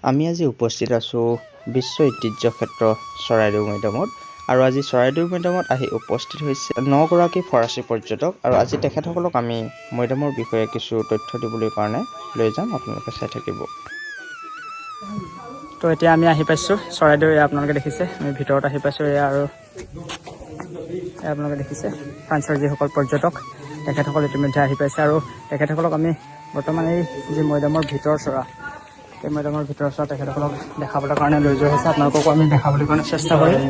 আমি আজি উপস্থিত আছোঁ বিশ্ব ঐতিহ্য ক্ষেত্ৰ চৰাইদেউ মৈদামত আৰু আজি চৰাইদেউ মৈদামত আহি উপস্থিত হৈছে 9 গৰাকী ফৰাচী পৰ্যটক আৰু আজি তেখেতসকলক আমি মৈদামৰ বিষয়ে কিছু তথ্য দিবলৈ কাৰণে লৈ যাম আপোনালোকে চাই থাকিব। তো এতিয়া আমি আহি পাইছোঁ চৰাইদেউ আপোনালোকে দেখিছে আমি ভিতৰত আহি পাইছোঁ আৰু আপোনালোকে দেখিছে ফ্ৰান্সৰ যিসকল পৰ্যটক তেখেতসকল ইতিমধ্যে আহি পাইছে আৰু তেখেতসকলক আমি বৰ্তমান এই যি মৈদামৰ ভিতৰ চৰা এই মৈদামৰ ভিতৰ চৰা তেখেতসকলক দেখাবলৈ কাৰণে লৈ যোৱা হৈছে। আপোনালোককো আমি দেখাবলৈ কাৰণে চেষ্টা কৰিম।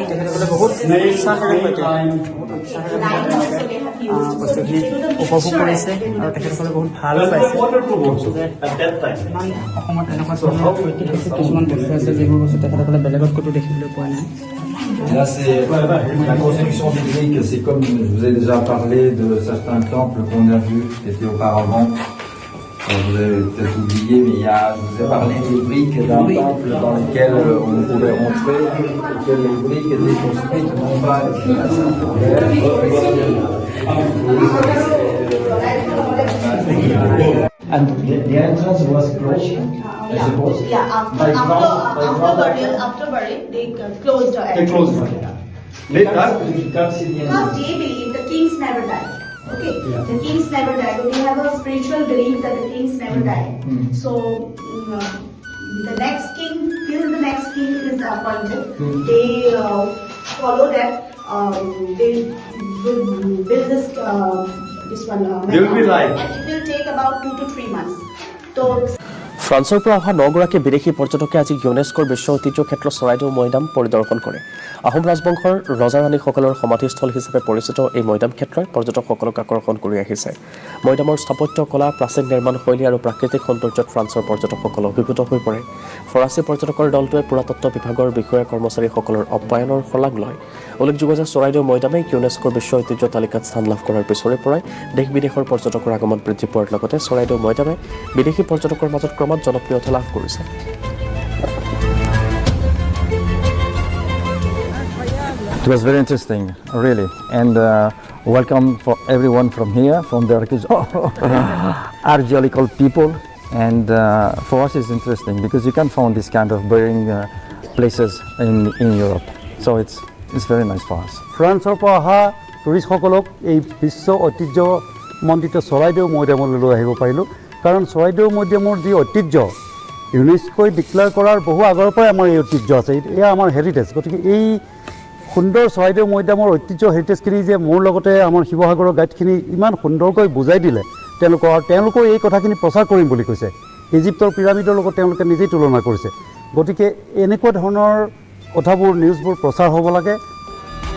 তেখেতসকলে বহুত উৎসাহেৰে বস্তুখিনি উপভোগ কৰিছে আৰু তেখেতসকলে বহুত ভাল পাইছে। অসমত এনেকুৱা ধৰণৰ ঐতিহাসিক কিছুমান বস্তু আছে যিবোৰ বস্তু তেখেতসকলে বেলেগত ক'তো দেখিবলৈ পোৱা নাই। Là, c'est la construction des briques, c'est comme je vous ai déjà parlé de certains temples qu'on a vus, qui étaient auparavant. Vous avez peut-être oublié, mais je vous ai parlé des briques d'un temple dans lequel on pouvait rentrer, et que les briques étaient construites non pas and the entrance was closed. After burial, they closed the They closed it. Because they believe the kings never die. Okay, the kings never die. But we have a spiritual belief that the kings never die. So the next king, till the next king is appointed, they follow that. They will build this one. They will be live. And it will take about 2 to 3 months. So. ফ্ৰান্সৰ পৰা অহা 9 গৰাকী বিদেশী পৰ্যটকে আজি ইউনেস্কোৰ বিশ্ব ঐতিহ্য ক্ষেত্ৰ চৰাইদেউ মৈদাম পৰিদৰ্শন কৰে। আহোম ৰাজবংশৰ ৰজা ৰাণীসকলৰ সমাধিস্থল হিচাপে পৰিচিত এই মৈদাম ক্ষেত্ৰই পৰ্যটকসকলক আকৰ্ষণ কৰি আহিছে। মৈদামৰ স্থাপত্য কলা, প্ৰাচীন নিৰ্মাণ শৈলী আৰু প্ৰাকৃতিক সৌন্দৰ্যত ফ্ৰান্সৰ পৰ্যটকসকল অভিভূত হৈ পৰে। ফৰাচী পৰ্যটকৰ দলটোৱে পুৰাতত্ত্ব বিভাগৰ বিষয়া কৰ্মচাৰীসকলৰ আপ্যায়নৰ শলাগ লয়। উল্লেখযোগ্য যে চৰাইদেউ মৈদামে ইউনেস্কোৰ বিশ্ব ঐতিহ্য তালিকাত স্থান লাভ কৰাৰ পিছৰে পৰাই দেশ বিদেশৰ পৰ্যটকৰ আগমন বৃদ্ধি পোৱাৰ লগতে চৰাইদেউ মৈদামে বিদেশী পৰ্যটকৰ মাজত ক্ৰমাৎ জনপ্ৰিয়তা লাভ কৰিছে। It was very interesting, really, and welcome for everyone from here, from the archaeological people, and for us it's interesting because you can find this kind of burying places in Europe, so it's very nice for us. ফ্ৰান্সৰ পৰা অহা টুৰিষ্টসকলক এই বিশ্ব ঐতিহ্য মণ্ডিত চৰাইদেউ মৈদামলৈ লৈ আহিব পাৰিলোঁ, কাৰণ চৰাইদেউ মৈদামৰ যি ঐতিহ্য ইউনেস্কোই ডিক্লেয়াৰ কৰাৰ বহু আগৰ পৰাই আমাৰ এই ঐতিহ্য আছে, এয়া আমাৰ হেৰিটেজ। গতিকে এই সুন্দৰ চৰাইদেউ মৈদামৰ ঐতিহ্য হেৰিটেজখিনি যে মোৰ লগতে আমাৰ শিৱসাগৰৰ গাইডখিনি ইমান সুন্দৰকৈ বুজাই দিলে তেওঁলোকৰ এই কথাখিনি প্ৰচাৰ কৰিম বুলি কৈছে। ইজিপ্তৰ পিৰামিডৰ লগত তেওঁলোকে নিজেই তুলনা কৰিছে। গতিকে এনেকুৱা ধৰণৰ কথাবোৰ নিউজবোৰ প্ৰচাৰ হ'ব লাগে।